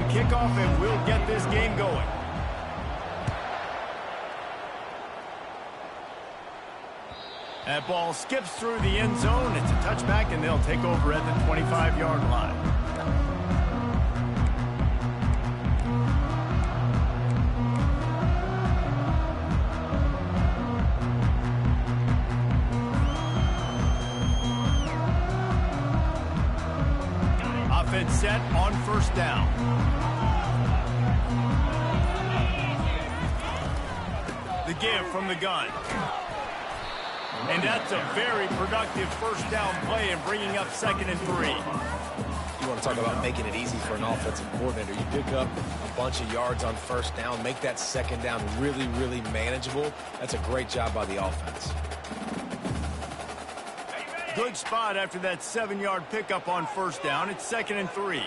kickoff, and we'll get this game going. That ball skips through the end zone. It's a touchback, and they'll take over at the 25-yard line. Offense set on first down. The give from the gun. And that's a very productive first down play and bringing up 2nd and 3. You want to talk about making it easy for an offensive coordinator. You pick up a bunch of yards on first down, make that 2nd down really, really manageable. That's a great job by the offense. Good spot after that 7-yard pickup on first down. It's 2nd and 3.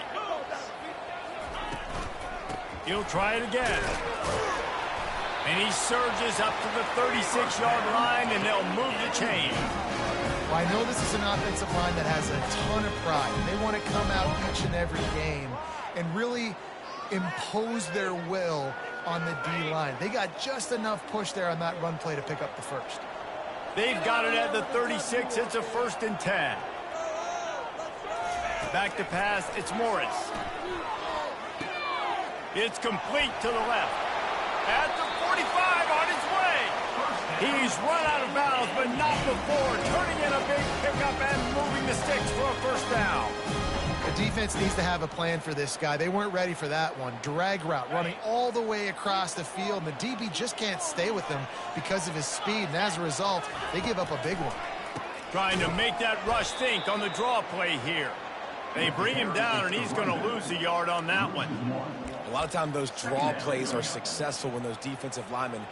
He'll try it again. And he surges up to the 36-yard line, and they'll move the chain. Well, I know this is an offensive line that has a ton of pride. They want to come out each and every game and really impose their will on the D-line. They got just enough push there on that run play to pick up the first. They've got it at the 36. It's a 1st and 10. Back to pass. It's Morris. It's complete to the left. At the 45 on his way. He's run out of bounds, but not before. Turning in a big pickup and moving the sticks for a first down. The defense needs to have a plan for this guy. They weren't ready for that one. Drag route running all the way across the field. And the DB just can't stay with him because of his speed. And as a result, they give up a big one. Trying to make that rush think on the draw play here. They bring him down, and he's going to lose a yard on that one. A lot of times those draw plays are successful when those defensive linemen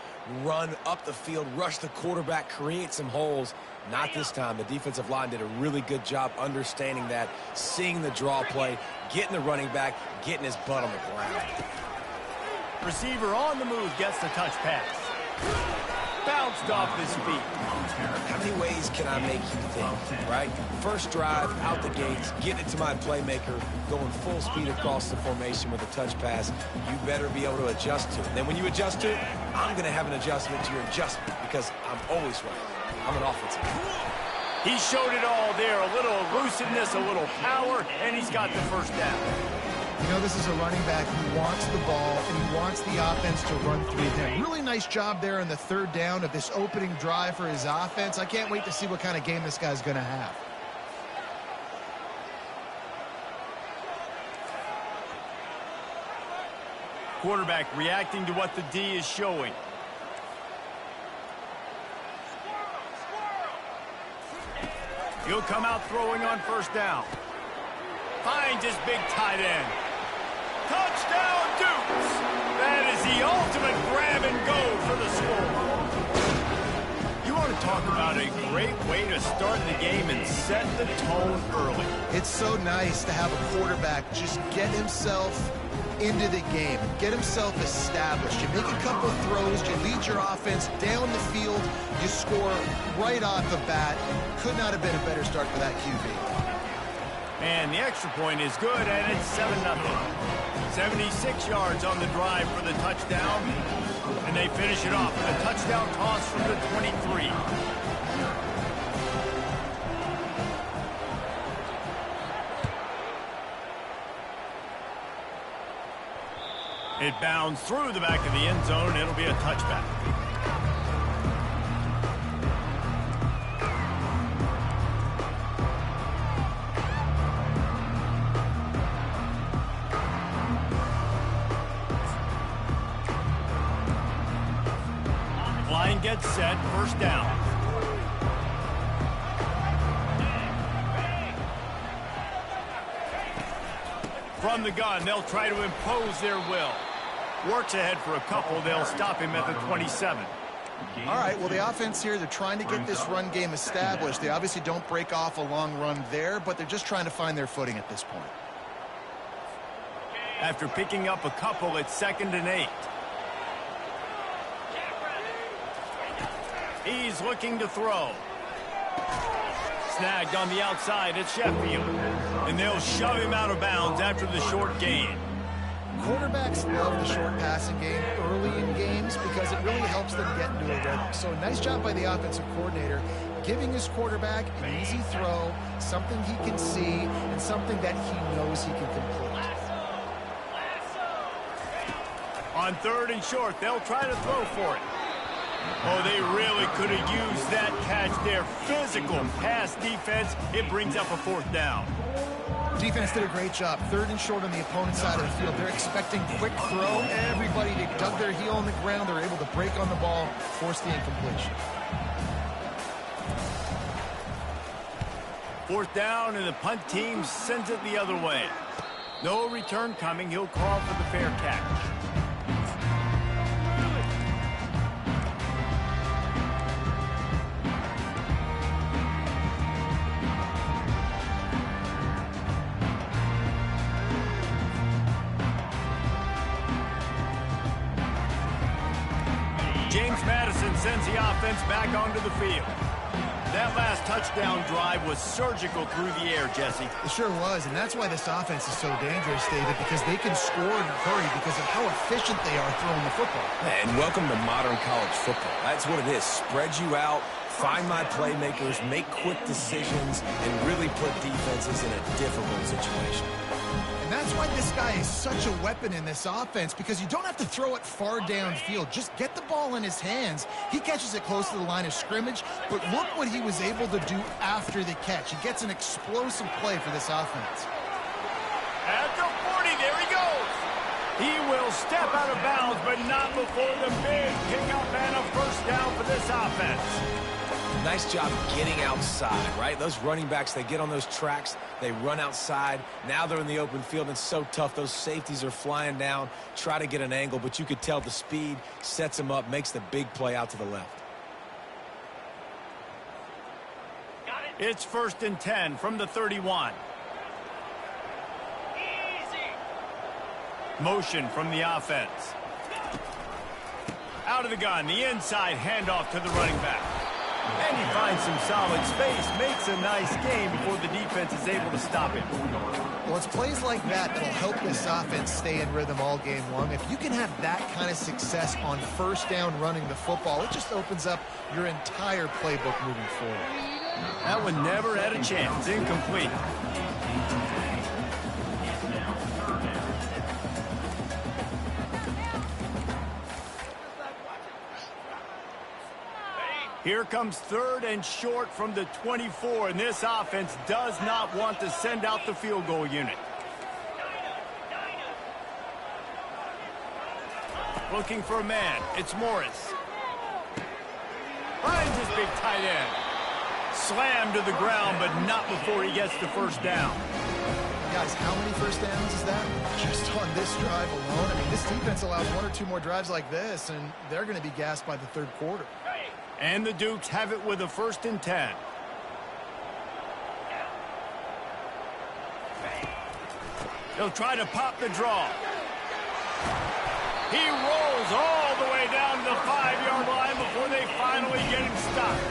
run up the field, rush the quarterback, create some holes. Not this time. The defensive line did a really good job understanding that, seeing the draw play, getting the running back, getting his butt on the ground. Receiver on the move gets the touch pass. Bounced off his feet. How many ways can I make you think, right? First drive, out the gates, getting it to my playmaker, going full speed across the formation with a touch pass. You better be able to adjust to it. Then when you adjust to it, I'm going to have an adjustment to your adjustment because I'm always right. I'm an offensive guy. He showed it all there. A little elusiveness, a little power, and he's got the first down. You know, this is a running back who wants the ball, and he wants the offense to run through him. Really nice job there on the 3rd down of this opening drive for his offense. I can't wait to see what kind of game this guy's going to have. Quarterback reacting to what the D is showing. He'll come out throwing on first down. Finds his big tight end. Touchdown, Dukes! That is the ultimate grab and go for the score. You want to talk about a great way to start the game and set the tone early. It's so nice to have a quarterback just get himself into the game, get himself established. You make a couple throws, you lead your offense down the field, you score right off the bat. Could not have been a better start for that QB. And the extra point is good, and it's 7-0. 76 yards on the drive for the touchdown, and they finish it off with a touchdown toss from the 23. It bounds through the back of the end zone, and it'll be a touchback. Line gets set, first down. From the gun, they'll try to impose their will. Works ahead for a couple. They'll stop him at the 27. All right, well, the offense here, they're trying to get this run game established. They obviously don't break off a long run there, but they're just trying to find their footing at this point. After picking up a couple, it's 2nd and 8. He's looking to throw. Snagged on the outside at Sheffield. And they'll shove him out of bounds after the short gain. Quarterbacks love the short passing game early in games because it really helps them get into a rhythm. So nice job by the offensive coordinator giving his quarterback an easy throw, something he can see, and something that he knows he can complete. On 3rd and short, they'll try to throw for it. Oh, they really could have used that catch there. Physical pass defense. It brings up a 4th down. Defense did a great job. 3rd and short on the opponent's side of the field. They're expecting quick throw. Everybody, they dug their heel on the ground. They're able to break on the ball, force the incompletion. 4th down, and the punt team sends it the other way. No return coming. He'll call for the fair catch. James Madison sends the offense back onto the field. That last touchdown drive was surgical through the air, Jesse. It sure was, and that's why this offense is so dangerous, David, because they can score in a hurry because of how efficient they are throwing the football. And welcome to modern college football. That's what it is. Spread you out, find my playmakers, make quick decisions, and really put defenses in a difficult situation. And that's why this guy is such a weapon in this offense, because you don't have to throw it far downfield. Just get the ball in his hands. He catches it close to the line of scrimmage, but look what he was able to do after the catch. He gets an explosive play for this offense. At the 40, there he goes. He will step out of bounds, but not before the big pickup and a 1st down for this offense. Nice job getting outside, right? Those running backs, they get on those tracks, they run outside. Now they're in the open field, and it's so tough. Those safeties are flying down, try to get an angle, but you could tell the speed sets them up, makes the big play out to the left. It's 1st and 10 from the 31. Motion from the offense. Out of the gun, the inside handoff to the running back. And he finds some solid space, makes a nice game before the defense is able to stop him. Well, it's plays like that that'll help this offense stay in rhythm all game long. If you can have that kind of success on 1st down running the football, it just opens up your entire playbook moving forward. That one never had a chance. Incomplete. Here comes 3rd and short from the 24, and this offense does not want to send out the field goal unit. Looking for a man. It's Morris. Finds his big tight end. Slammed to the ground, but not before he gets the 1st down. Guys, how many 1st downs is that? Just on this drive alone. I mean, this defense allows 1 or 2 more drives like this, and they're going to be gassed by the 3rd quarter. And the Dukes have it with a 1st and 10. He'll try to pop the draw. He rolls all the way down to the 5-yard line before they finally get him stopped.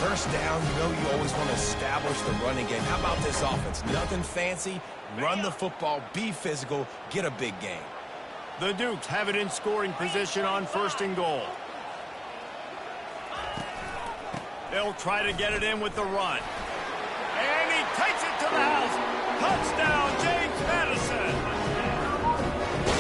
1st down, you know you always want to establish the running game. How about this offense? Nothing fancy. Run the football, be physical, get a big game. The Dukes have it in scoring position on 1st and goal. They'll try to get it in with the run. And he takes it to the house. Touchdown, James Madison.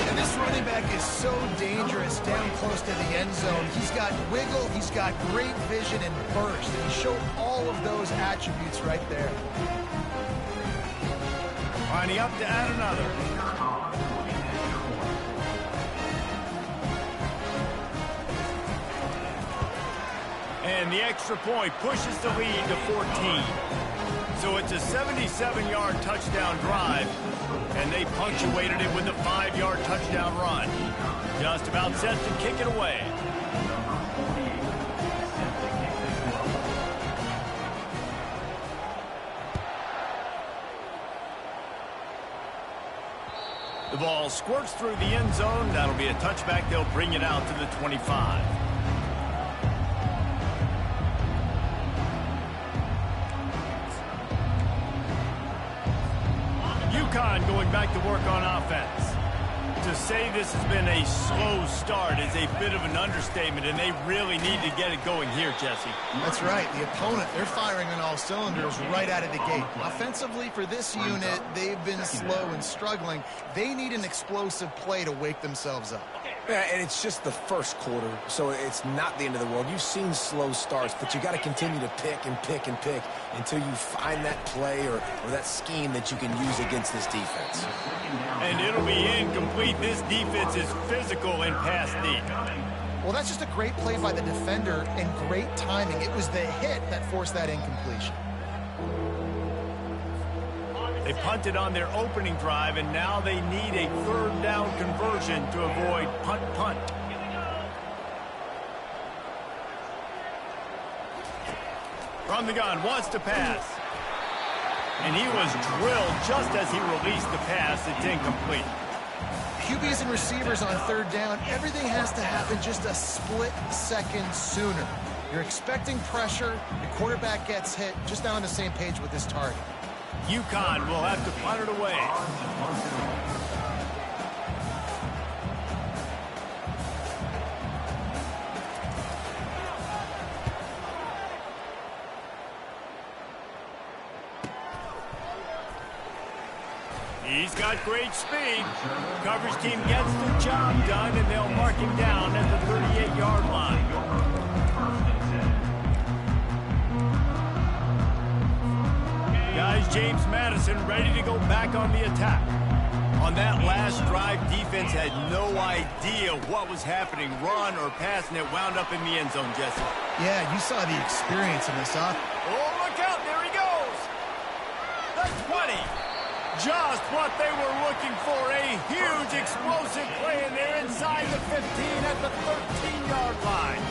And this running back is so dangerous down close to the end zone. He's got wiggle, he's got great vision and burst. And he showed all of those attributes right there. Lining up to add another. And the extra point pushes the lead to 14. So it's a 77-yard touchdown drive, and they punctuated it with a 5-yard touchdown run. Just about set to kick it away. The ball squirts through the end zone. That'll be a touchback. They'll bring it out to the 25. UCONN going back to work on offense. To say this has been a slow start is a bit of an understatement, and they really need to get it going here, Jesse. That's right. The opponent, they're firing on all cylinders right out of the gate. Offensively, for this unit, they've been slow and struggling. They need an explosive play to wake themselves up. Yeah, and it's just the first quarter, so it's not the end of the world. You've seen slow starts, but you got to continue to pick and pick and pick until you find that play or that scheme that you can use against this defense. And it'll be incomplete. This defense is physical and pass deep. Well, that's just a great play by the defender and great timing. It was the hit that forced that incompletion. They punted on their opening drive, and now they need a third down conversion to avoid punt. From the gun, wants to pass. And he was drilled just as he released the pass. It's incomplete. QBs and receivers on third down, everything has to happen just a split second sooner. You're expecting pressure, the quarterback gets hit, just not on the same page with this target. UCONN will have to punt it away. He's got great speed. Coverage team gets the job done, and they'll mark him down at the 38-yard line. Guys, James Madison ready to go back on the attack. On that last drive, defense had no idea what was happening, run or pass, and it wound up in the end zone, Jesse. Yeah, you saw the experience in this offense. Oh, look out, there he goes. The 20. Just what they were looking for, a huge explosive play, and they're inside the 15 at the 13-yard line.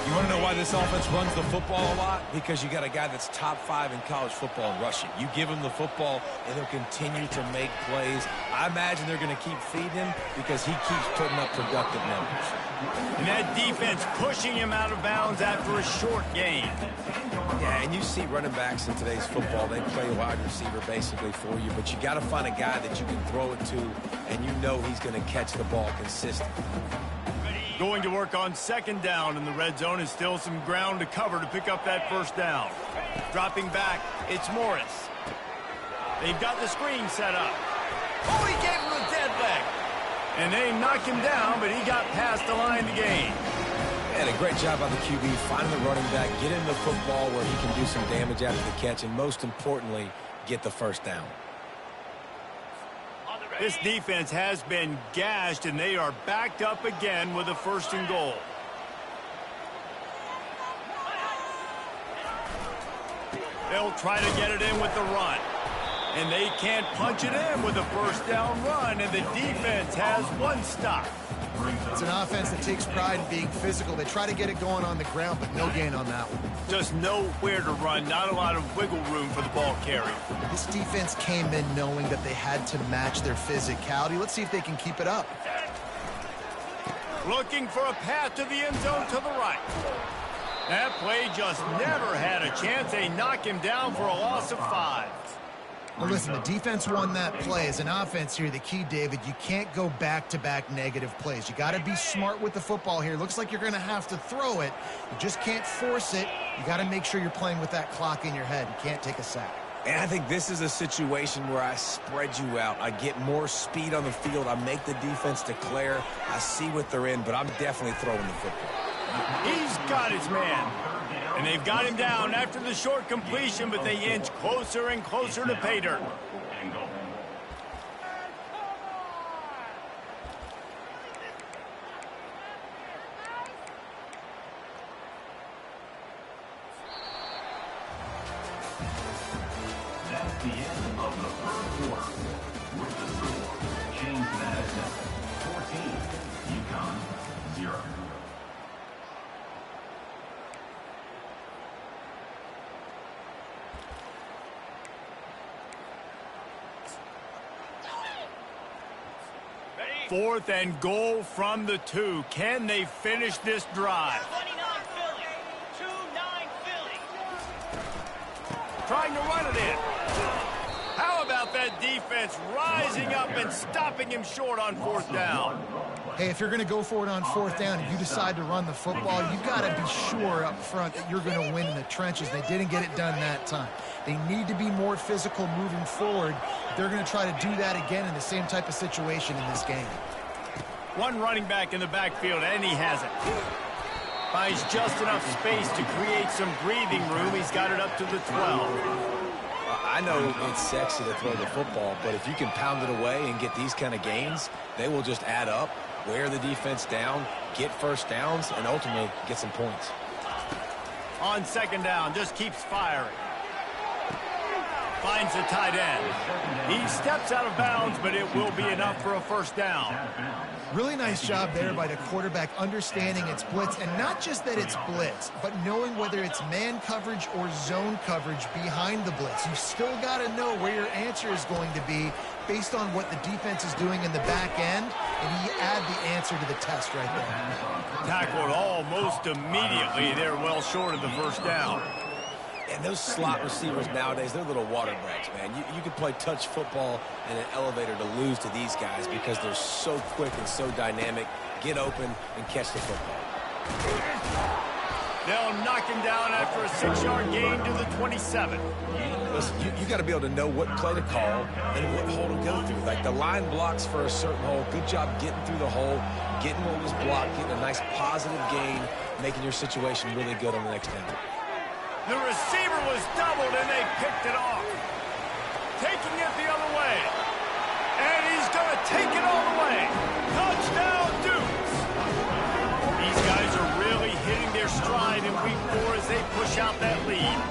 You want to know why this offense runs the football a lot? Because you got a guy that's top 5 in college football in rushing. You give him the football, and he'll continue to make plays. I imagine they're going to keep feeding him because he keeps putting up productive numbers. And that defense pushing him out of bounds after a short gain. Yeah, and you see running backs in today's football, they play wide receiver basically for you, but you got to find a guy that you can throw it to, and you know he's going to catch the ball consistently. Going to work on second down in the red zone is still some ground to cover to pick up that first down. Dropping back, it's Morris. They've got the screen set up. Oh, he gave him a dead leg. And they knocked him down, but he got past the line to gain. And a great job by the QB, finding the running back, get him the football where he can do some damage after the catch, and most importantly, get the first down. This defense has been gashed, and they are backed up again with a first and goal. They'll try to get it in with the run. And they can't punch it in with a first down run, and the defense has one stop. It's an offense that takes pride in being physical. They try to get it going on the ground, but no gain on that one. Just nowhere to run, not a lot of wiggle room for the ball carrier. This defense came in knowing that they had to match their physicality. Let's see if they can keep it up. Looking for a path to the end zone to the right. That play just never had a chance. They knock him down for a loss of 5. Well, listen, the defense won that play. As an offense here, the key, David, you can't go back-to-back negative plays. You got to be smart with the football here. Looks like you're going to have to throw it. You just can't force it. You got to make sure you're playing with that clock in your head. You can't take a sack. And I think this is a situation where I spread you out. I get more speed on the field. I make the defense declare. I see what they're in, but I'm definitely throwing the football. He's got his man. And they've got him down after the short completion, but they inch closer and closer to pay dirt. That's the end of the first quarter. With the score, James Madison, 14, UConn, 0. Fourth and goal from the 2. Can they finish this drive? 29 Philly. 2-9 Philly. Trying to run it in. How about about that defense rising up and stopping him short on fourth down. Hey, if you're going to go for it on fourth down and you decide to run the football, you got to be sure up front that you're going to win in the trenches. They didn't get it done that time. They need to be more physical moving forward. They're going to try to do that again in the same type of situation in this game. One running back in the backfield, and he has it. Finds just enough space to create some breathing room. He's got it up to the 12. I know it's sexy to throw the football, but if you can pound it away and get these kind of gains, they will just add up, wear the defense down, get first downs, and ultimately get some points. On second down, just keeps firing. Finds the tight end. He steps out of bounds, but it will be enough for a first down. Really nice job there by the quarterback understanding it's blitz, and not just that it's blitz, but knowing whether it's man coverage or zone coverage behind the blitz. You still got to know where your answer is going to be based on what the defense is doing in the back end, and he add the answer to the test right there. Tackled almost immediately. They're well short of the first down. And those slot receivers nowadays, they're little water breaks, man. You can play touch football in an elevator to lose to these guys because they're so quick and so dynamic. Get open and catch the football. They'll knock him down after a 6-yard gain to the 27. Listen, you got to be able to know what play to call and what hole to go through. Like the line blocks for a certain hole. Good job getting through the hole, getting what was blocked, getting a nice positive gain, making your situation really good on the next down. The receiver was doubled, and they picked it off. Taking it the other way. And he's going to take it all the way. Touchdown, Dukes. These guys are really hitting their stride in week 4 as they push out that lead.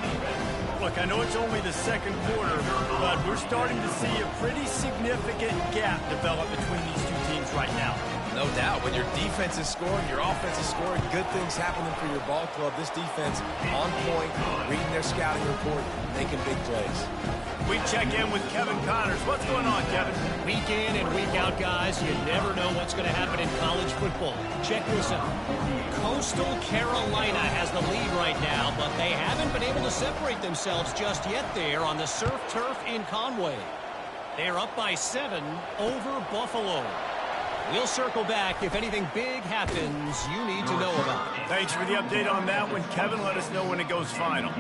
Look, I know it's only the second quarter, but we're starting to see a pretty significant gap develop between these two teams right now. No doubt. When your defense is scoring, your offense is scoring, good things happening for your ball club. This defense on point, reading their scouting report, making big plays. We check in with Kevin Connors. What's going on, Kevin? Week in and week out, guys, you never know what's going to happen in college football. Check this out. Coastal Carolina has the lead right now, but they haven't been able to separate themselves just yet there on the surf turf in Conway. They're up by 7 over Buffalo. We'll circle back if anything big happens you need to know about. Thanks for the update on that one, Kevin. Let us know when it goes final.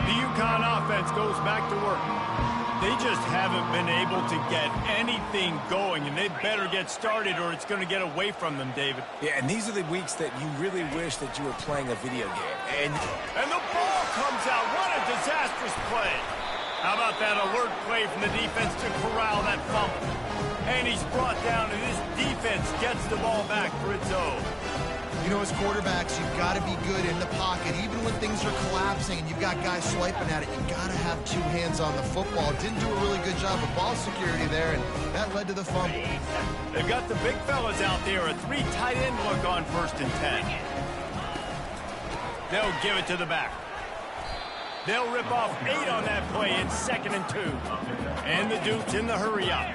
The UConn offense goes back to work. They just haven't been able to get anything going, and they better get started or it's going to get away from them, David. Yeah, and these are the weeks that you really wish that you were playing a video game. And the ball comes out. What a disastrous play. How about that alert play from the defense to corral that fumble? And he's brought down, and this defense gets the ball back for its own. You know, as quarterbacks, you've got to be good in the pocket. Even when things are collapsing and you've got guys swiping at it, you've got to have 2 hands on the football. Didn't do a really good job of ball security there, and that led to the fumble. They've got the big fellas out there. A 3 tight end look on 1st and 10. They'll give it to the back. They'll rip off 8 on that play in 2nd and 2. And the Dukes in the hurry up.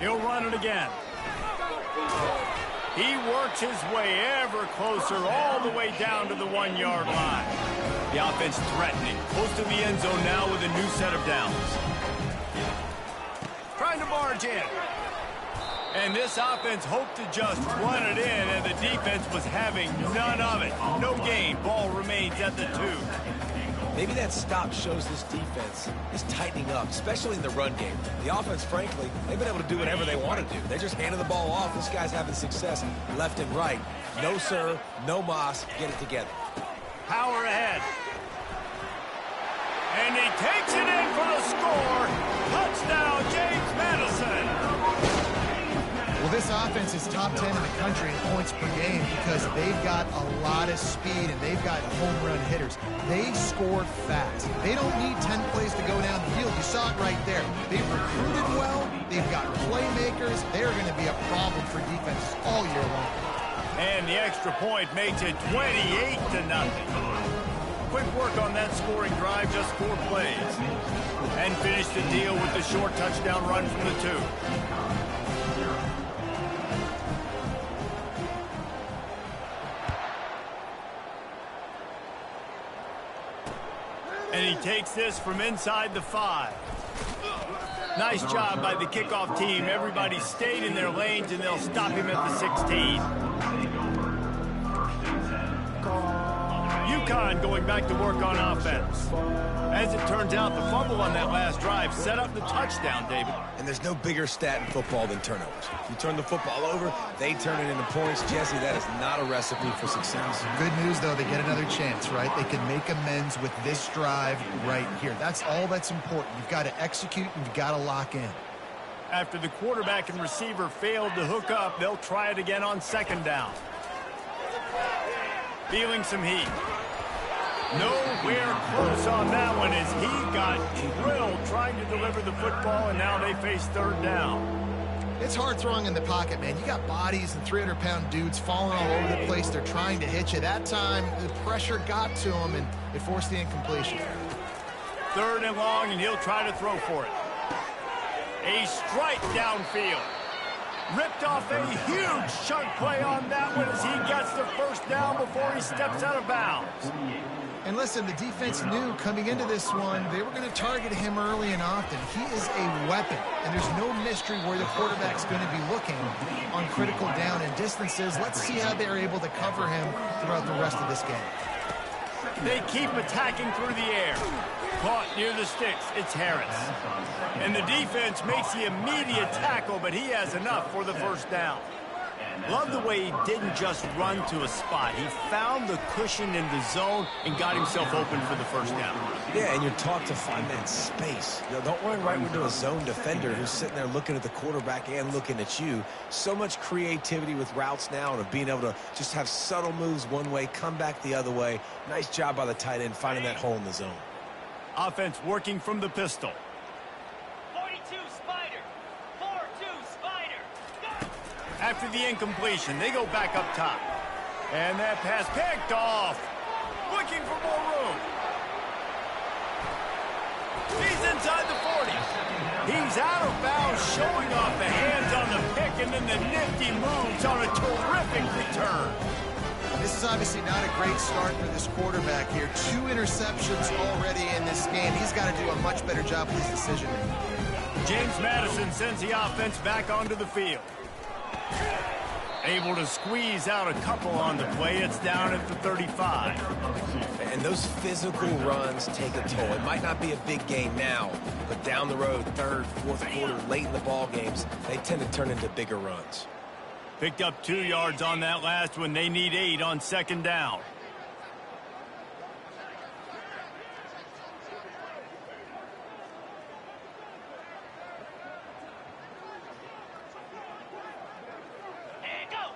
He'll run it again. He works his way ever closer all the way down to the 1-yard line. The offense threatening. Close to the end zone now with a new set of downs. Trying to barge in. And this offense hoped to just run it in, and the defense was having none of it. No gain. Ball remains at the 2. Maybe that stop shows this defense is tightening up, especially in the run game. The offense, frankly, they've been able to do whatever they want to do. They just handed the ball off. This guy's having success left and right. No sir, no mas. Get it together. Power ahead. And he takes it in for the score. Touchdown, James Madison. Well, this offense is top 10 in the country in points per game because they've got a lot of speed and they've got home run hitters. They score fast. They don't need 10 plays to go down the field. You saw it right there. They've recruited well. They've got playmakers. They're going to be a problem for defense all year long. And the extra point makes it 28-0. Quick work on that scoring drive, just 4 plays. And finish the deal with the short touchdown run from the 2. And he takes this from inside the 5. Nice job by the kickoff team. Everybody stayed in their lanes, and they'll stop him at the 16. UCONN going back to work on offense. As it turns out, the fumble on that last drive set up the touchdown, David. And there's no bigger stat in football than turnovers. If you turn the football over, they turn it into points. Jesse, that is not a recipe for success. Good news, though, they get another chance, right? They can make amends with this drive right here. That's all that's important. You've got to execute and you've got to lock in. After the quarterback and receiver failed to hook up, they'll try it again on 2nd down. Feeling some heat. Nowhere close on that one as he got drilled trying to deliver the football, and now they face 3rd down. It's hard throwing in the pocket, man. You got bodies and 300-pound dudes falling all over the place. They're trying to hit you. That time, the pressure got to him, and it forced the incompletion. 3rd and long, and he'll try to throw for it. A strike downfield. Ripped off a huge chunk play on that one as he gets the 1st down before he steps out of bounds. And listen, the defense knew coming into this one, they were going to target him early and often. He is a weapon, and there's no mystery where the quarterback's going to be looking on critical down and distances. Let's see how they're able to cover him throughout the rest of this game. They keep attacking through the air. Caught near the sticks. It's Harris. And the defense makes the immediate tackle, but he has enough for the 1st down. Love the way he didn't just run to a spot. He found the cushion in the zone and got himself open for the 1st down. Yeah, and you're taught to find that space. You know, don't run right into a zone defender who's sitting there looking at the quarterback and looking at you. So much creativity with routes now and of being able to just have subtle moves one way, come back the other way. Nice job by the tight end finding that hole in the zone. Offense working from the pistol. 42 Spider. 4-2 Spider. Go! After the incompletion, they go back up top. And that pass picked off. Looking for more room. He's inside the 40. He's out of bounds, showing off the hands on the pick, and then the nifty moves on a terrific return. This is obviously not a great start for this quarterback here. 2 interceptions already in this game. He's got to do a much better job with his decision-making. James Madison sends the offense back onto the field. Able to squeeze out a couple on the play. It's down at the 35. And those physical runs take a toll. It might not be a big game now, but down the road, 3rd, 4th quarter, late in the ball games, they tend to turn into bigger runs. Picked up 2 yards on that last one. They need 8 on 2nd down. And go!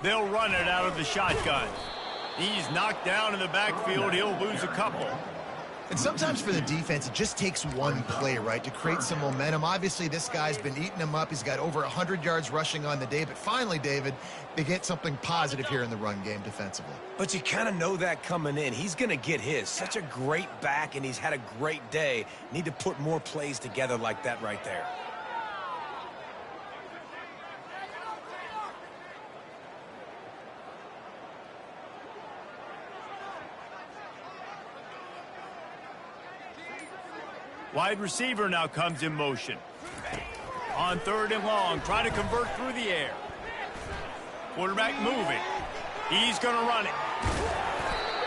They'll run it out of the shotgun. He's knocked down in the backfield. He'll lose a couple. And sometimes for the defense, it just takes one play, right, to create some momentum. Obviously, this guy's been eating them up. He's got over 100 yards rushing on the day. But finally, David, they get something positive here in the run game defensively. But you kind of know that coming in. He's going to get his. Such a great back, and he's had a great day. Need to put more plays together like that right there. Wide receiver now comes in motion. On 3rd and long, trying to convert through the air. Quarterback moving. He's going to run it.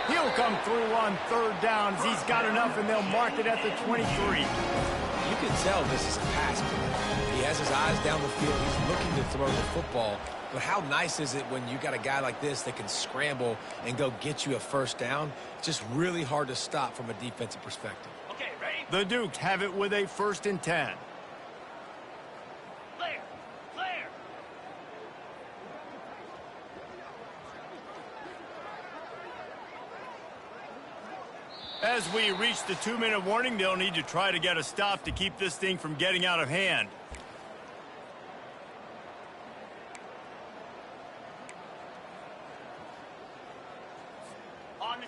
He'll come through on 3rd down. He's got enough, and they'll mark it at the 23. You can tell this is a pass play. He has his eyes down the field. He's looking to throw the football. But how nice is it when you got a guy like this that can scramble and go get you a 1st down? It's just really hard to stop from a defensive perspective. Okay, ready? The Dukes have it with a 1st and 10. Clear! Clear! As we reach the 2-minute warning, they'll need to try to get a stop to keep this thing from getting out of hand.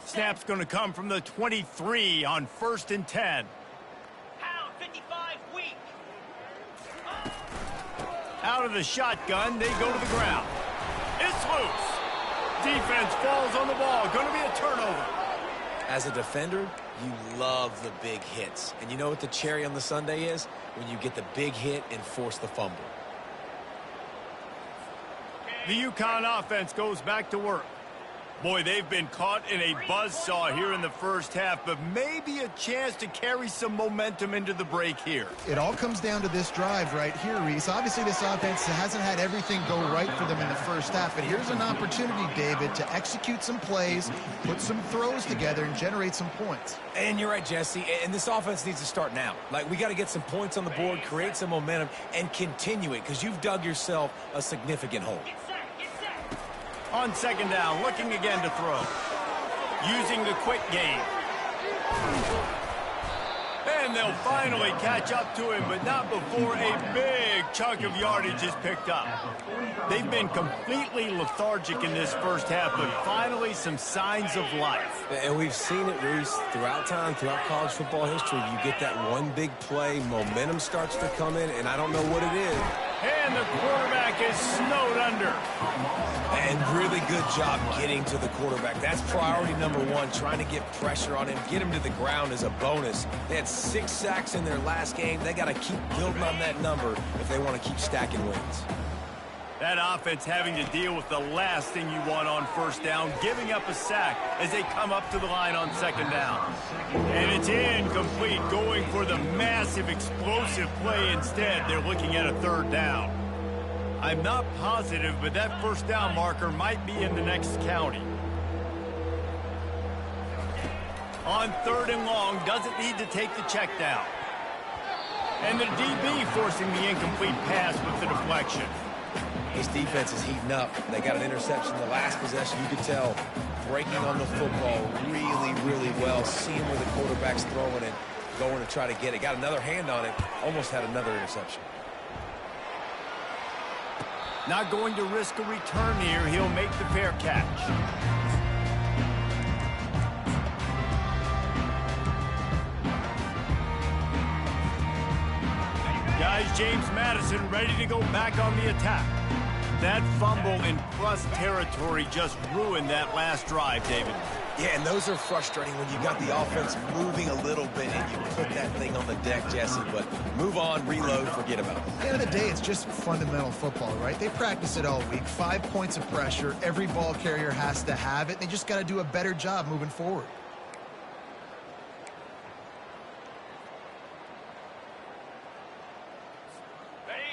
Snap's going to come from the 23 on 1st and 10. Pound 55 weak. Out of the shotgun, they go to the ground. It's loose. Defense falls on the ball. Going to be a turnover. As a defender, you love the big hits. And you know what the cherry on the sundae is? When you get the big hit and force the fumble. The UConn offense goes back to work. Boy, they've been caught in a buzzsaw here in the first half, but maybe a chance to carry some momentum into the break here. It all comes down to this drive right here, Reese. Obviously, this offense hasn't had everything go right for them in the first half, but here's an opportunity, David, to execute some plays, put some throws together, and generate some points. And you're right, Jesse, and this offense needs to start now. Like, we got to get some points on the board, create some momentum, and continue it, because you've dug yourself a significant hole. Get set, get set. On second down, looking again to throw. Using the quick game. And they'll finally catch up to him, but not before a big chunk of yardage is picked up. They've been completely lethargic in this first half, but finally some signs of life. And we've seen it, Reese, throughout time, throughout college football history. You get that one big play, momentum starts to come in, and I don't know what it is. And the quarterback is snowed under. And really good job getting to the quarterback. That's priority number one, trying to get pressure on him, get him to the ground as a bonus. They had 6 sacks in their last game. They got to keep building on that number if they want to keep stacking wins. That offense having to deal with the last thing you want on first down, giving up a sack as they come up to the line on second down. And it's incomplete, going for the massive explosive play instead. They're looking at a third down. I'm not positive, but that first down marker might be in the next county. On third and long, doesn't need to take the check down. And the DB forcing the incomplete pass with the deflection. This defense is heating up. They got an interception the last possession. You could tell breaking on the football really, really well. Seeing where the quarterback's throwing it, going to try to get it. Got another hand on it. Almost had another interception. Not going to risk a return here. He'll make the fair catch. Guys, James Madison ready to go back on the attack. That fumble in plus territory just ruined that last drive, David. Yeah, and those are frustrating when you got the offense moving a little bit and you put that thing on the deck, Jesse. But move on, reload, forget about it. At the end of the day, it's just fundamental football, right? They practice it all week. 5 points of pressure. Every ball carrier has to have it. They just got to do a better job moving forward.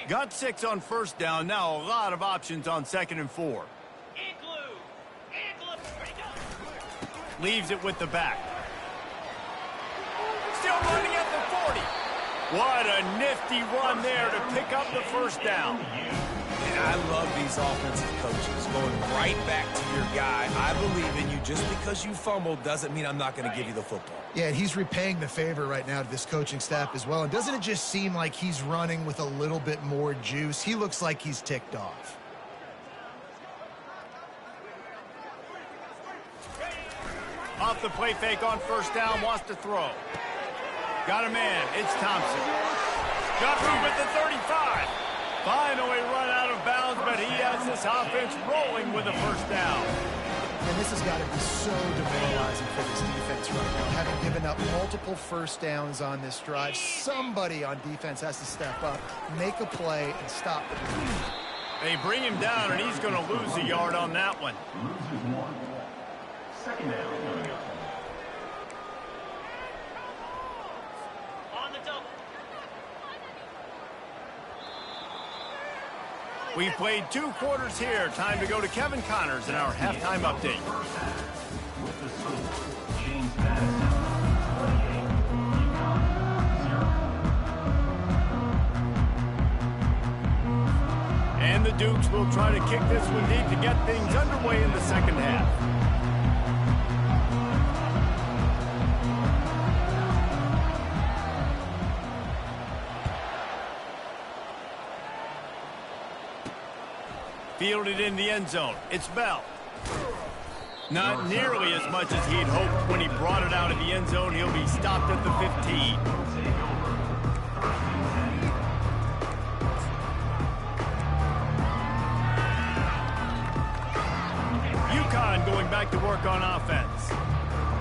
Got 6 on first down. Now a lot of options on second and 4. Igloo. Ready, go. Leaves it with the back. Still running at the 40. What a nifty run there to pick up the first down. And I love these offensive coaches going right back to your guy. I believe in you. Just because you fumbled doesn't mean I'm not going to give you the football. Yeah, and he's repaying the favor right now to this coaching staff as well. And doesn't it just seem like he's running with a little bit more juice? He looks like he's ticked off. Off the play fake on first down, wants to throw. Got a man, it's Thompson. Got room at the 35. Finally run out of bounds, but he has this offense rolling with a first down. And this has got to be so demoralizing for this defense right now. Having given up multiple first downs on this drive, somebody on defense has to step up, make a play, and stop it. They bring him down, and he's going to lose a yard on that one. Loses 1. Second down. On the double. We've played 2 quarters here. Time to go to Kevin Connors in our halftime update. With the score, James Madison, 28, UConn, 0. And the Dukes will try to kick this one deep to get things underway in the second half. Fielded in the end zone. It's Bell. Not nearly as much as he'd hoped when he brought it out of the end zone. He'll be stopped at the 15. back to work on offense.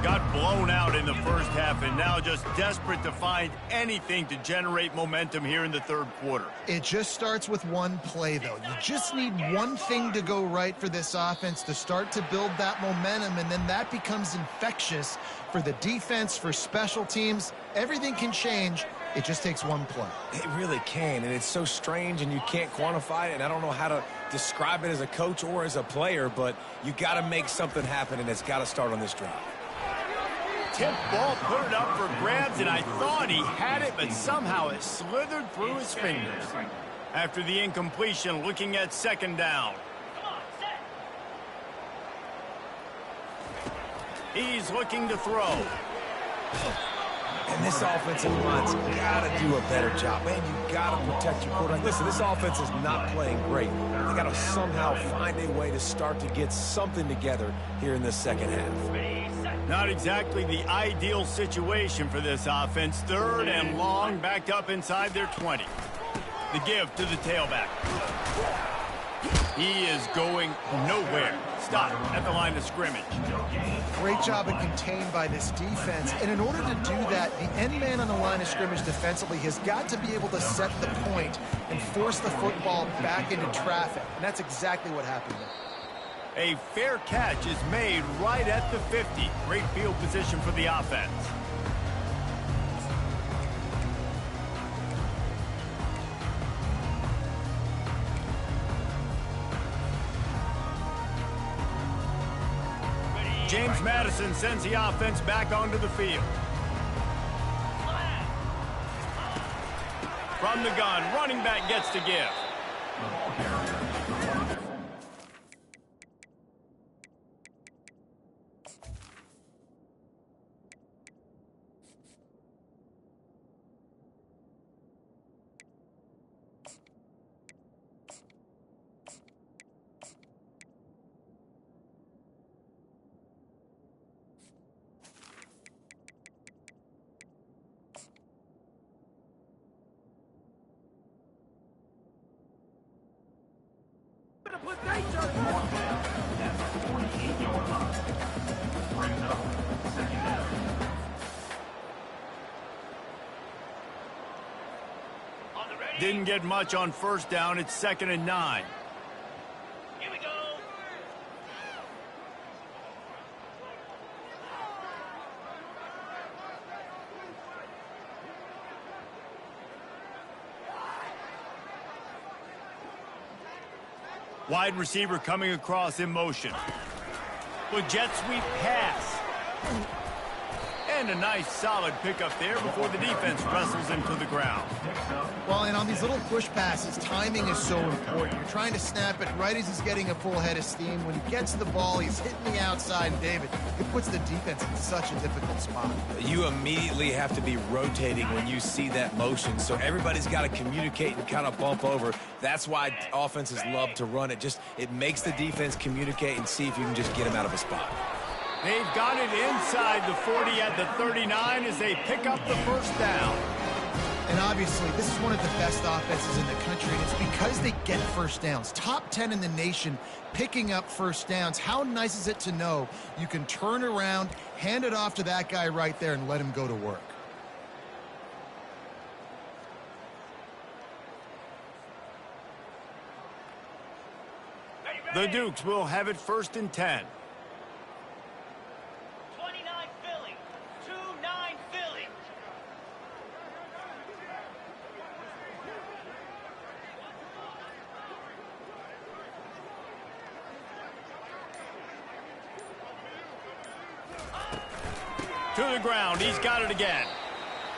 Got blown out in the first half and now just desperate to find anything to generate momentum here in the third quarter. It just starts with one play, though. You just need one thing to go right for this offense to start to build that momentum, and then that becomes infectious for the defense, for special teams. Everything can change. It just takes one play. It really can, and it's so strange, and you can't quantify it, and I don't know how to describe it as a coach or as a player, but you got to make something happen, and it's got to start on this drive. Tip ball, put it up for grabs, and I thought he had it, but somehow it slithered through his fingers. After the incompletion, looking at second down. Come on, set. He's looking to throw. And this offensive line's got to do a better job. Man, you got to protect your quarterback. Listen, this offense is not playing great. They got to somehow find a way to start to get something together here in the second half. Not exactly the ideal situation for this offense. Third and long, backed up inside their 20. The give to the tailback. He is going nowhere. Stop at the line of scrimmage. Great job of contained by this defense. And in order to do that, the end man on the line of scrimmage defensively has got to be able to set the point and force the football back into traffic. And that's exactly what happened there. A fair catch is made right at the 50. Great field position for the offense. James Madison sends the offense back onto the field. From the gun, running back gets to give. Didn't get much on first down. It's 2nd and 9. Here we go. Wide receiver coming across in motion. With jet sweep pass. And a nice solid pickup there before the defense wrestles him to the ground. Well, and on these little push passes, timing is so important. You're trying to snap it right as he's getting a full head of steam. When he gets the ball, he's hitting the outside, and David, it puts the defense in such a difficult spot. You immediately have to be rotating when you see that motion, so everybody's got to communicate and kind of bump over. That's why offenses love to run it. It makes the defense communicate and see if you can just get him out of a spot. They've got it inside the 40 at the 39 as they pick up the first down. And obviously, this is one of the best offenses in the country, and it's because they get first downs. Top 10 in the nation picking up first downs. How nice is it to know you can turn around, hand it off to that guy right there, and let him go to work? The Dukes will have it 1st and 10. 29 Philly. 2-9 Philly. To the ground. He's got it again.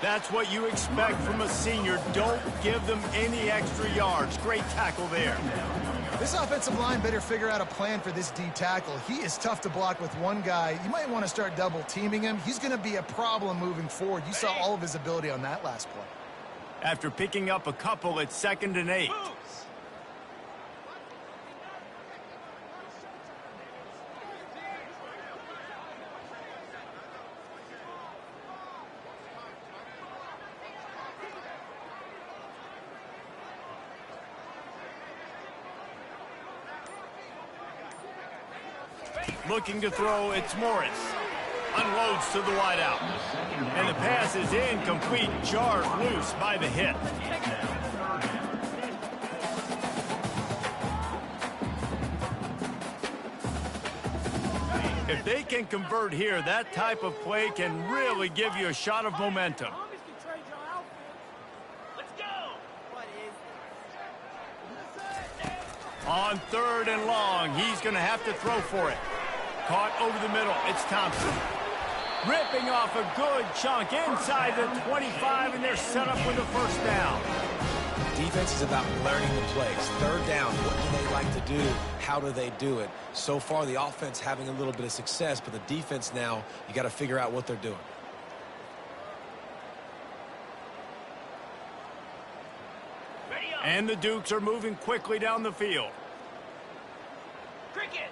That's what you expect from a senior. Don't give them any extra yards. Great tackle there. This offensive line better figure out a plan for this D tackle. He is tough to block with one guy. You might want to start double teaming him. He's going to be a problem moving forward. You saw all of his ability on that last play. After picking up a couple, it's 2nd and 8. Moves. Looking to throw, it's Morris. Unloads to the wideout. And the pass is incomplete, jarred loose by the hit. If they can convert here, that type of play can really give you a shot of momentum. Let's go. On 3rd and long, he's going to have to throw for it. Caught over the middle, it's Thompson. Ripping off a good chunk inside the 25, and they're set up with a first down. Defense is about learning the plays. 3rd down, what do they like to do? How do they do it? So far, the offense having a little bit of success, but the defense now, you got to figure out what they're doing. Ready up. And the Dukes are moving quickly down the field. Cricket.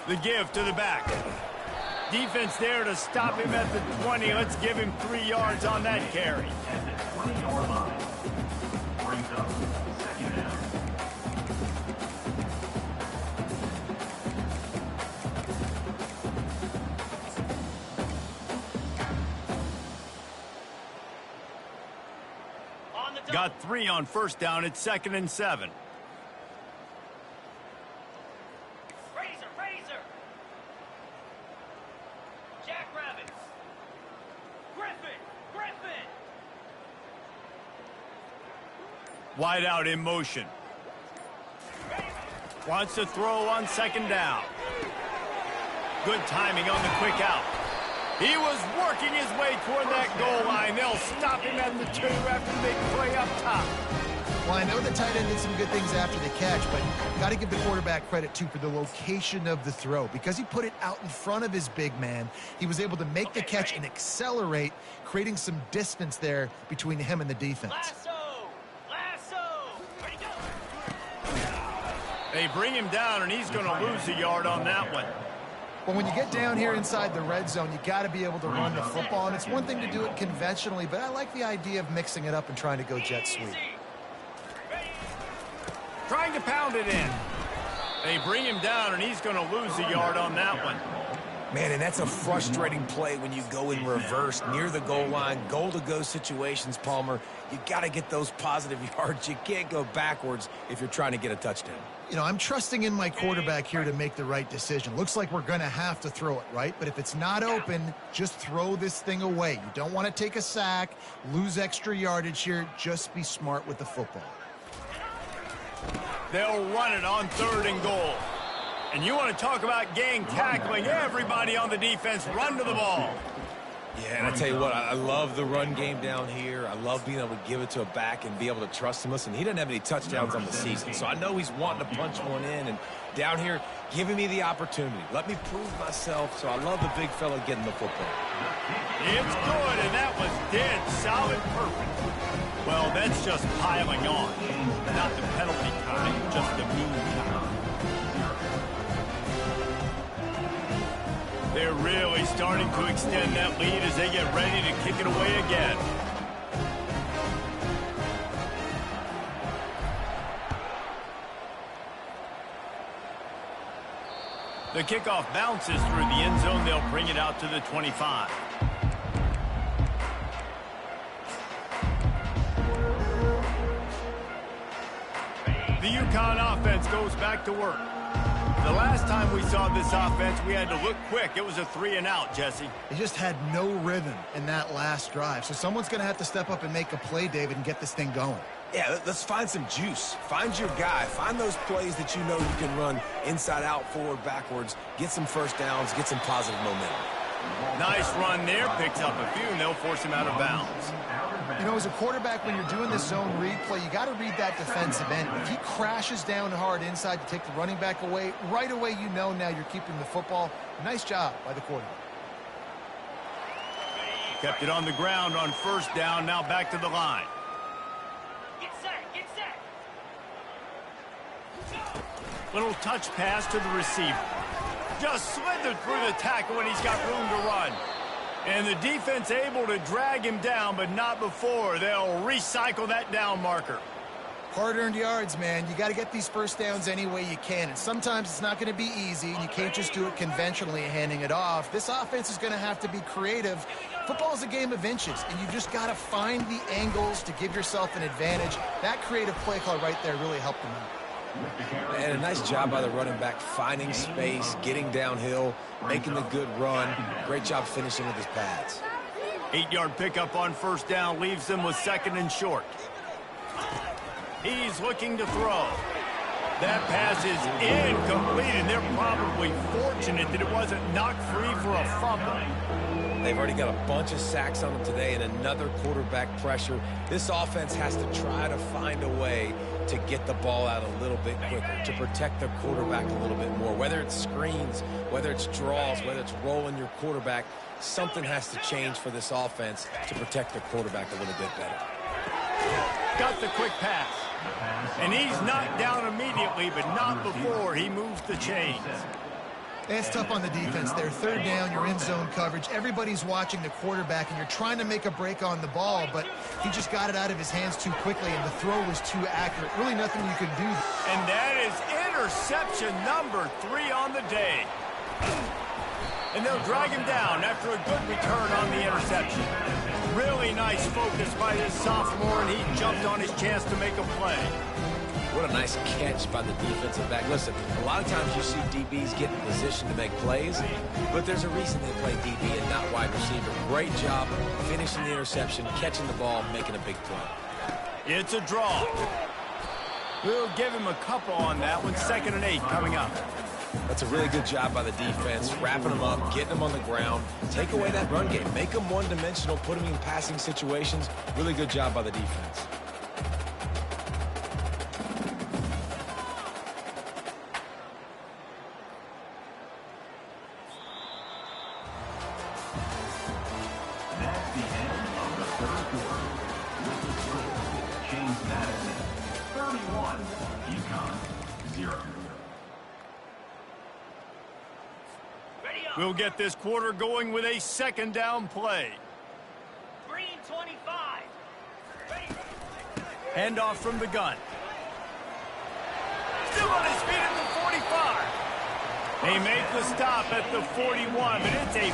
The give to the back. Defense there to stop him at the 20. Let's give him 3 yards on that carry. At the 20-yard line. Brings up 2nd down. On the double. Got 3 on first down. It's 2nd and 7. Razor. Jackrabbit. Griffin. Wide out in motion. Wants to throw on 2nd down. Good timing on the quick out. He was working his way toward that goal line. They'll stop him at the 2 after the big play up top. Well, I know the tight end did some good things after the catch, but got to give the quarterback credit, too, for the location of the throw. Because he put it out in front of his big man, he was able to make the catch and accelerate, creating some distance there between him and the defense. Lasso. Ready, go. They bring him down, and he's going to lose a yard on that one. Well, when you get down here inside the red zone, you got to be able to run the football. And it's one thing to do it conventionally, but I like the idea of mixing it up and trying to go jet sweep. Trying to pound it in. They bring him down, and he's going to lose a yard on that one. Man, and that's a frustrating play when you go in reverse near the goal line, goal-to-go situations, Palmer. You got to get those positive yards. You can't go backwards if you're trying to get a touchdown. You know, I'm trusting in my quarterback here to make the right decision. Looks like we're going to have to throw it, right? But if it's not open, just throw this thing away. You don't want to take a sack, lose extra yardage here. Just be smart with the football. They'll run it on 3rd and goal. And you want to talk about gang tackling. Everybody on the defense run to the ball. Yeah, and I tell you what, I love the run game down here. I love being able to give it to a back and be able to trust him. Listen, he doesn't have any touchdowns on the season, so I know he's wanting to punch one in. And down here, giving me the opportunity. Let me prove myself, so I love the big fella getting the football. It's good, and that was dead solid perfect. Well, that's just piling on. Not the penalty kind, just the mean kind. They're really starting to extend that lead as they get ready to kick it away again. The kickoff bounces through the end zone. They'll bring it out to the 25. The UConn offense goes back to work. The last time we saw this offense, we had to look quick. It was a 3-and-out, Jesse. They just had no rhythm in that last drive. So someone's going to have to step up and make a play, David, and get this thing going. Yeah, let's find some juice. Find your guy. Find those plays that you know you can run inside out, forward, backwards. Get some first downs. Get some positive momentum. Nice run there. Picks up a few, and they'll force him out of bounds. You know, as a quarterback, when you're doing this zone read play, you got to read that defensive end. If he crashes down hard inside to take the running back away, right away you know now you're keeping the football. Nice job by the quarterback. Kept it on the ground on first down. Now back to the line. Get set. Little touch pass to the receiver. Just slithered through the tackle when he's got room to run. And the defense able to drag him down, but not before. They'll recycle that down marker. Hard-earned yards, man. You got to get these first downs any way you can. And sometimes it's not going to be easy, and you can't just do it conventionally handing it off. This offense is going to have to be creative. Football is a game of inches, and you just got to find the angles to give yourself an advantage. That creative play call right there really helped them out. And a nice job by the running back, finding space, getting downhill, making the good run. Great job finishing with his pads. 8-yard pickup on first down leaves them with 2nd and short. He's looking to throw. That pass is incomplete, and they're probably fortunate that it wasn't knocked free for a fumble. They've already got a bunch of sacks on them today and another quarterback pressure. This offense has to try to find a way to get the ball out a little bit quicker, to protect their quarterback a little bit more. Whether it's screens, whether it's draws, whether it's rolling your quarterback, something has to change for this offense to protect their quarterback a little bit better. Got the quick pass. And he's knocked down immediately, but not before he moves the chains. It's tough on the defense there. 3rd down, you're in zone coverage. Everybody's watching the quarterback, and you're trying to make a break on the ball, but he just got it out of his hands too quickly, and the throw was too accurate. Really nothing you could do. And that is interception number 3 on the day. And they'll drag him down after a good return on the interception. Really nice focus by this sophomore, and he jumped on his chance to make a play. What a nice catch by the defensive back. Listen, a lot of times you see DBs get in position to make plays, but there's a reason they play DB and not wide receiver. Great job finishing the interception, catching the ball, making a big play. It's a draw. We'll give him a couple on that one. 2nd and 8 coming up. That's a really good job by the defense, wrapping them up, getting them on the ground. Take away that run game. Make them one-dimensional, put them in passing situations. Really good job by the defense. That's the end of the 3rd quarter. With the score, James Madison, 31, UConn, 0. We'll get this quarter going with a 2nd down play. Green 25. Ready. Handoff from the gun. Still on his feet at the 45. They make the stop at the 41, but it's a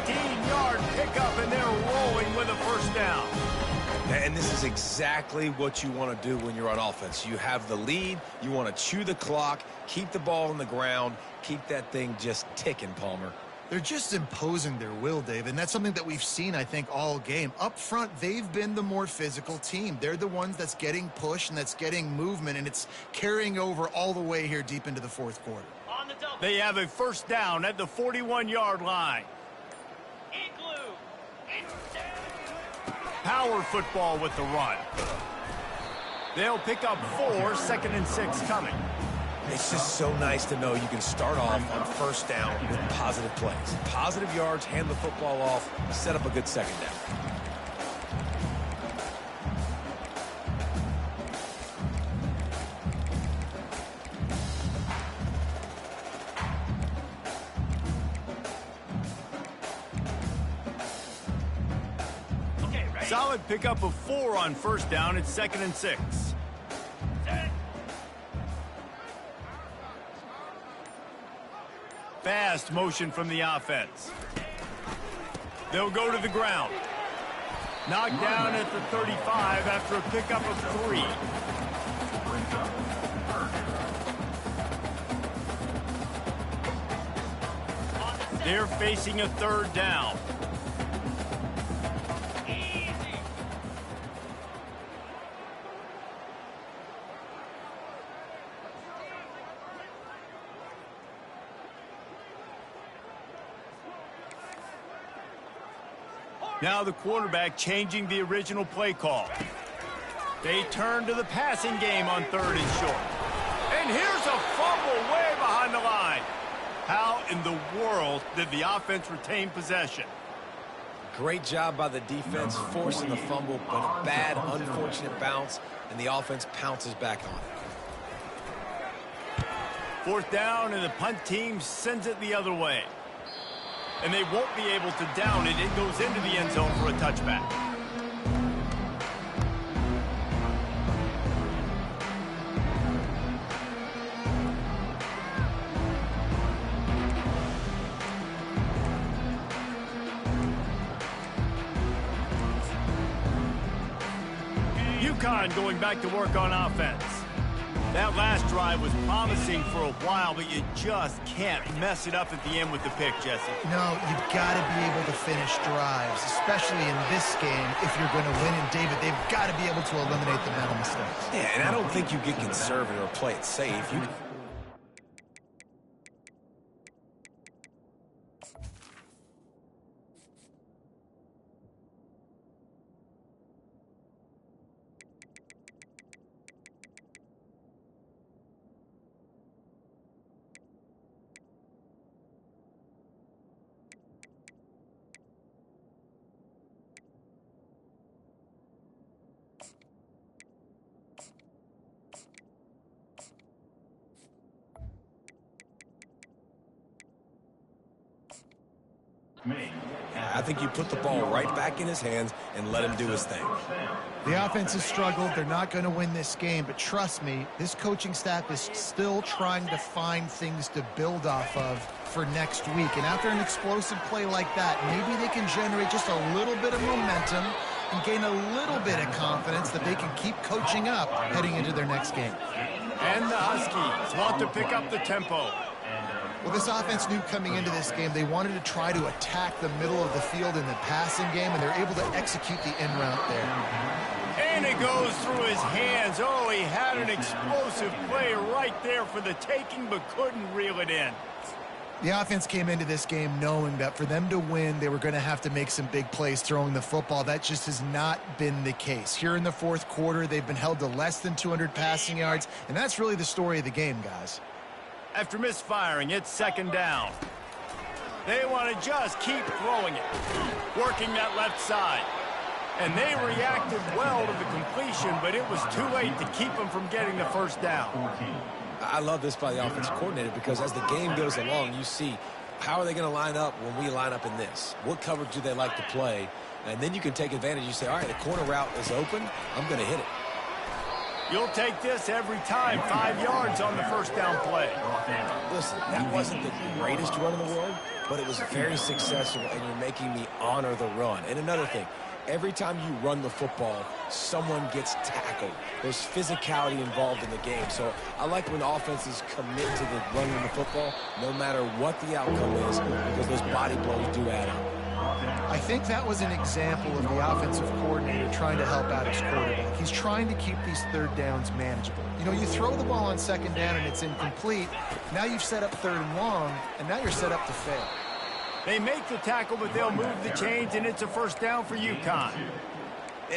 15-yard pickup, and they're rolling with a 1st down. And this is exactly what you want to do when you're on offense. You have the lead. You want to chew the clock, keep the ball on the ground, keep that thing just ticking, Palmer. They're just imposing their will, Dave, and that's something that we've seen, I think, all game. Up front, they've been the more physical team. They're the ones that's getting pushed and that's getting movement, and it's carrying over all the way here deep into the 4th quarter. On the double. They have a 1st down at the 41-yard line. Igloo. Power football with the run. They'll pick up 4, 2nd and 6 coming. It's just so nice to know you can start off on 1st down with positive plays. Positive yards, hand the football off, set up a good 2nd down. Okay, ready. Solid pickup of 4 on 1st down. It's 2nd and 6. Set. Fast motion from the offense. They'll go to the ground. Knocked down at the 35 after a pickup of 3. They're facing a 3rd down. Easy. Now the quarterback changing the original play call. They turn to the passing game on 3rd and short. And here's a fumble way behind the line. How in the world did the offense retain possession? Great job by the defense, forcing the fumble, but a bad, unfortunate bounce, and the offense pounces back on it. 4th down, and the punt team sends it the other way. and they won't be able to down it. It goes into the end zone for a touchback. UConn going back to work on offense. That last drive was promising for a while, but you just can't mess it up at the end with the pick, Jesse. No, you've got to be able to finish drives, especially in this game if you're going to win. And, David, they've got to be able to eliminate the mental mistakes. Yeah, and I don't think you get conservative or play it safe. I think you put the ball right back in his hands and let him do his thing. The offense has struggled. They're not going to win this game, but trust me, this coaching staff is still trying to find things to build off of for next week. And after an explosive play like that, maybe they can generate just a little bit of momentum and gain a little bit of confidence that they can keep coaching up heading into their next game. And the Huskies want to pick up the tempo. Well, this offense knew coming into this game they wanted to try to attack the middle of the field in the passing game, and they're able to execute the in route there. And it goes through his hands. Oh, he had an explosive play right there for the taking, but couldn't reel it in. The offense came into this game knowing that for them to win, they were going to have to make some big plays throwing the football. That just has not been the case. Here in the fourth quarter, they've been held to less than 200 passing yards, and that's really the story of the game, guys. After misfiring, it's second down. They want to just keep throwing it, working that left side. And they reacted well to the completion, but it was too late to keep them from getting the first down. I love this by the offensive coordinator because as the game goes along, you see how are they going to line up when we line up in this? What coverage do they like to play? And then you can take advantage. You say, all right, the corner route is open. I'm going to hit it. You'll take this every time, 5 yards on the first down play. Listen, that wasn't the greatest run in the world, but it was very successful, and you're making me honor the run. And another thing, every time you run the football, someone gets tackled. There's physicality involved in the game. So I like when offenses commit to the running the football, no matter what the outcome is, because those body blows do add up. I think that was an example of the offensive coordinator trying to help out his quarterback. He's trying to keep these third downs manageable. You know, you throw the ball on second down and it's incomplete. Now you've set up third and long, and now you're set up to fail. They make the tackle, but they'll move the chains, and it's a first down for UConn.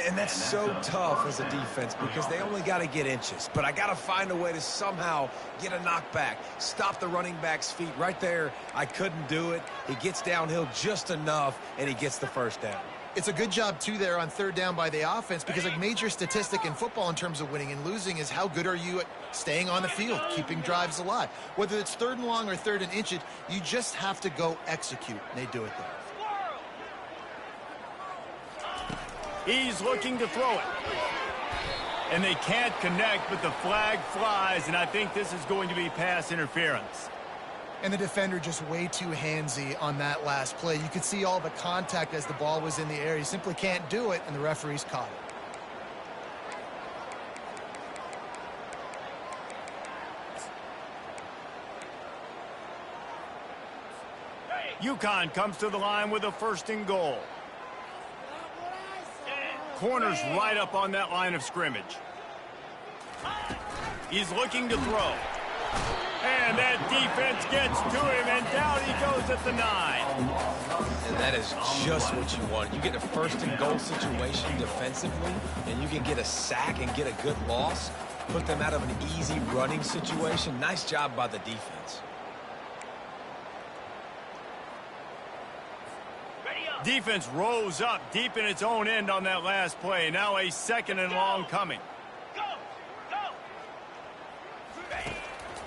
And that's so tough as a defense because they only got to get inches. But I got to find a way to somehow get a knockback, stop the running back's feet right there. I couldn't do it. He gets downhill just enough, and he gets the first down. It's a good job, too, there on third down by the offense because a major statistic in football in terms of winning and losing is how good are you at staying on the field, keeping drives alive. Whether it's third and long or third and inches, you just have to go execute, and they do it there. He's looking to throw it. And they can't connect, but the flag flies, and I think this is going to be pass interference. And the defender just way too handsy on that last play. You could see all the contact as the ball was in the air. He simply can't do it, and the referees caught it. UConn comes to the line with a first and goal. Corner's right up on that line of scrimmage. He's looking to throw. And that defense gets to him, and down he goes at the 9. And that is just what you want. You get a first and goal situation defensively, and you can get a sack and get a good loss, put them out of an easy running situation. Nice job by the defense. Defense rose up deep in its own end on that last play. Now a second and long coming.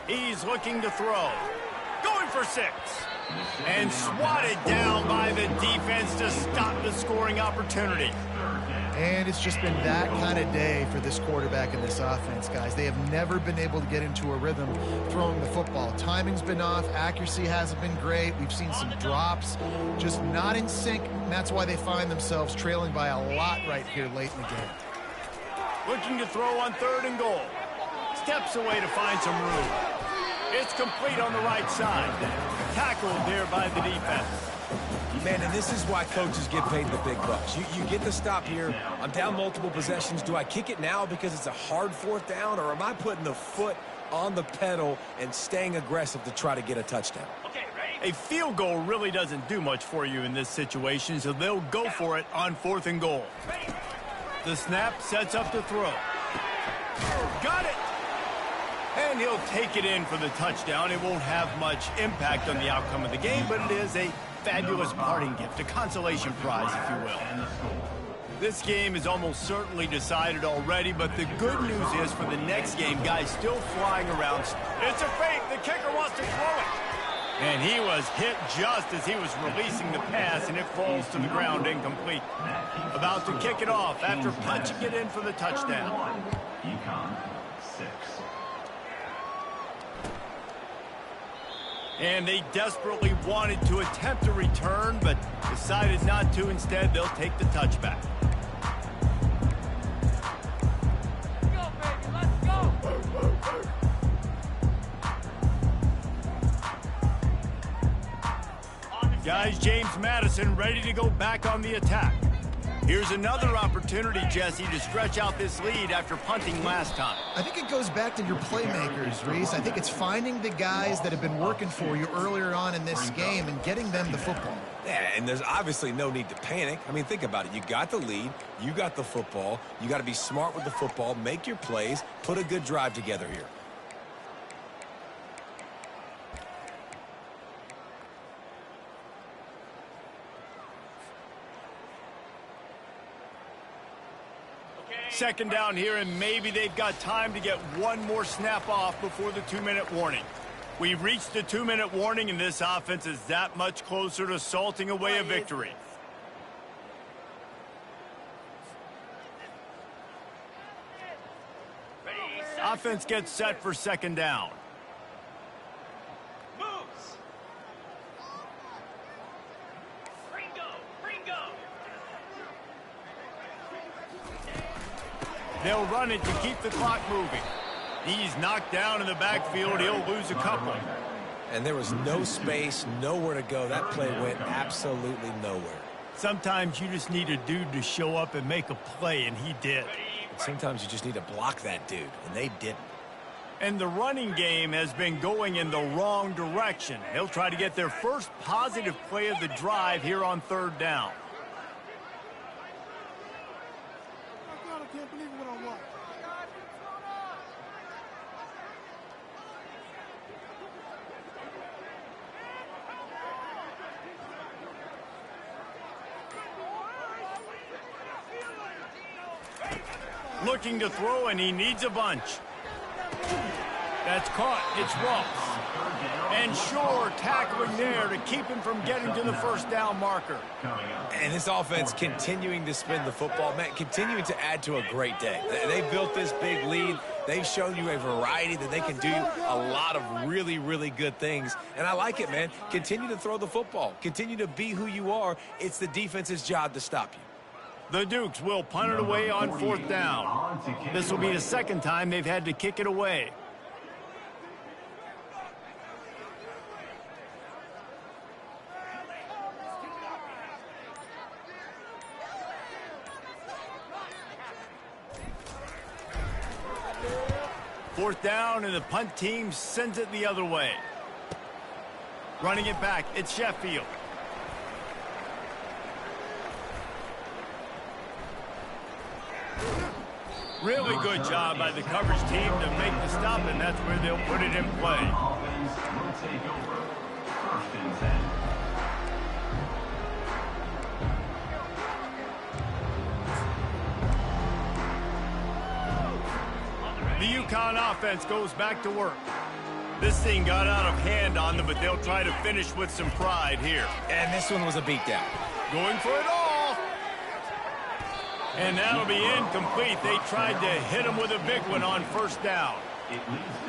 He's looking to throw. Going for 6. And swatted down by the defense to stop the scoring opportunity. And it's just been that kind of day for this quarterback and this offense, guys. They have never been able to get into a rhythm throwing the football. Timing's been off. Accuracy hasn't been great. We've seen some drops, just not in sync. And that's why they find themselves trailing by a lot right here late in the game. Looking to throw on 3rd and goal. Steps away to find some room. It's complete on the right side. Tackled there by the defense. Man, and this is why coaches get paid the big bucks. You get the stop here. I'm down multiple possessions. Do I kick it now because it's a hard 4th down, or am I putting the foot on the pedal and staying aggressive to try to get a touchdown? Okay, ready? A field goal really doesn't do much for you in this situation, so they'll go for it on 4th and goal. The snap sets up the throw. Got it! And he'll take it in for the touchdown. It won't have much impact on the outcome of the game, but it is a fabulous parting gift, a consolation prize, if you will. This game is almost certainly decided already, but the good news is for the next game, guys still flying around. It's a fake. The kicker wants to throw it. And he was hit just as he was releasing the pass, and it falls to the ground incomplete. About to kick it off after punching it in for the touchdown. UCONN 6. And they desperately wanted to attempt a return, but decided not to. Instead, they'll take the touchback. Go, baby, let's go! Guys, James Madison ready to go back on the attack. Here's another opportunity, Jesse, to stretch out this lead after punting last time. I think it goes back to your playmakers, Reese. I think it's finding the guys that have been working for you earlier on in this game and getting them the football. Yeah, and there's obviously no need to panic. I mean, think about it. You got the lead. You got the football. You got to be smart with the football, make your plays, put a good drive together here. Second down here, and maybe they've got time to get one more snap off before the 2-minute warning. We've reached the 2-minute warning, and this offense is that much closer to salting away a victory. Ready, Offense gets set for 2nd down. moves! Ringo! Ringo! They'll run it to keep the clock moving. He's knocked down in the backfield. He'll lose a couple. And there was no space, nowhere to go. That play went absolutely nowhere. Sometimes you just need a dude to show up and make a play, and he did. Sometimes you just need to block that dude, and they didn't. And the running game has been going in the wrong direction. They'll try to get their first positive play of the drive here on 3rd down. I can't believe what I watched. Looking to throw, and he needs a bunch. That's caught. It's Ross. And Shore tackling there to keep him from getting to the 1st down marker. And this offense continuing to spin the football, man, continuing to add to a great day. They built this big lead. They've shown you a variety that they can do a lot of really, really good things. And I like it, man. Continue to throw the football. Continue to be who you are. It's the defense's job to stop you. The Dukes will punt it away on 4th down. This will be the 2nd time they've had to kick it away. Fourth down, and the punt team sends it the other way. Running it back, it's Sheffield. Really good job by the coverage team to make the stop, and that's where they'll put it in play. Offense will take over. 1st and 10. The UConn offense goes back to work. This thing got out of hand on them, but they'll try to finish with some pride here. And this one was a beatdown. Going for it all. And that'll be incomplete. They tried to hit him with a big one on first down.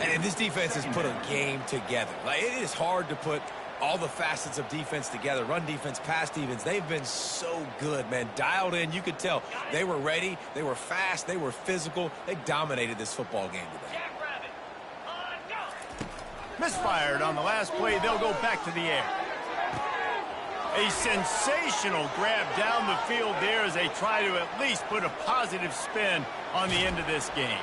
And this defense has put a game together. Like, it is hard to put all the facets of defense together. Run defense, pass defense. They've been so good, man. Dialed in. You could tell they were ready. They were fast. They were physical. They dominated this football game today. Jackrabbit. Go. Misfired on the last play. They'll go back to the air. A sensational grab down the field there as they try to at least put a positive spin on the end of this game.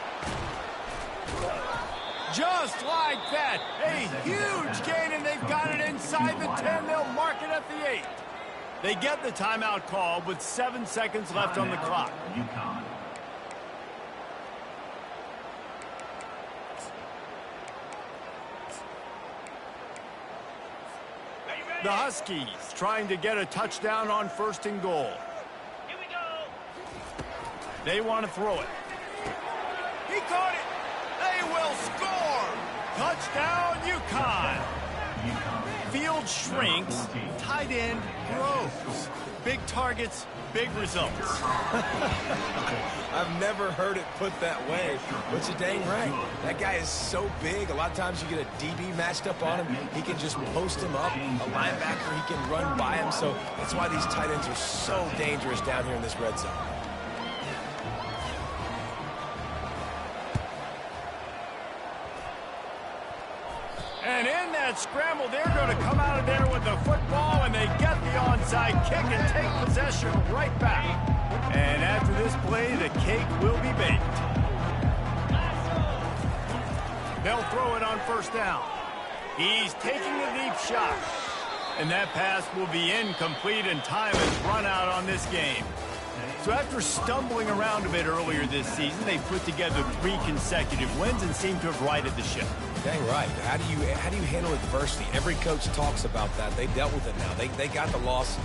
Just like that, a huge gain, and they've got it inside the 10. They'll mark it at the 8. They get the timeout call with 7 seconds left on the clock. UConn. The Huskies trying to get a touchdown on 1st and goal. Here we go. They want to throw it. He caught it. They will score. Touchdown, UConn. Field shrinks, tight end grows. Big targets, big results. I've never heard it put that way, but you're dang right. That guy is so big. A lot of times you get a DB matched up on him. He can just post him up. A linebacker, he can run by him. So that's why these tight ends are so dangerous down here in this red zone. And in that scramble, they're going to come out of there with the football, and they get the onside kick and take possession right back. And after this play, the cake will be baked. They'll throw it on 1st down. He's taking a deep shot. And that pass will be incomplete, and time has run out on this game. So after stumbling around a bit earlier this season, they put together 3 consecutive wins and seem to have righted the ship. Dang right. How do you handle adversity? Every coach talks about that. They dealt with it now. They got the loss.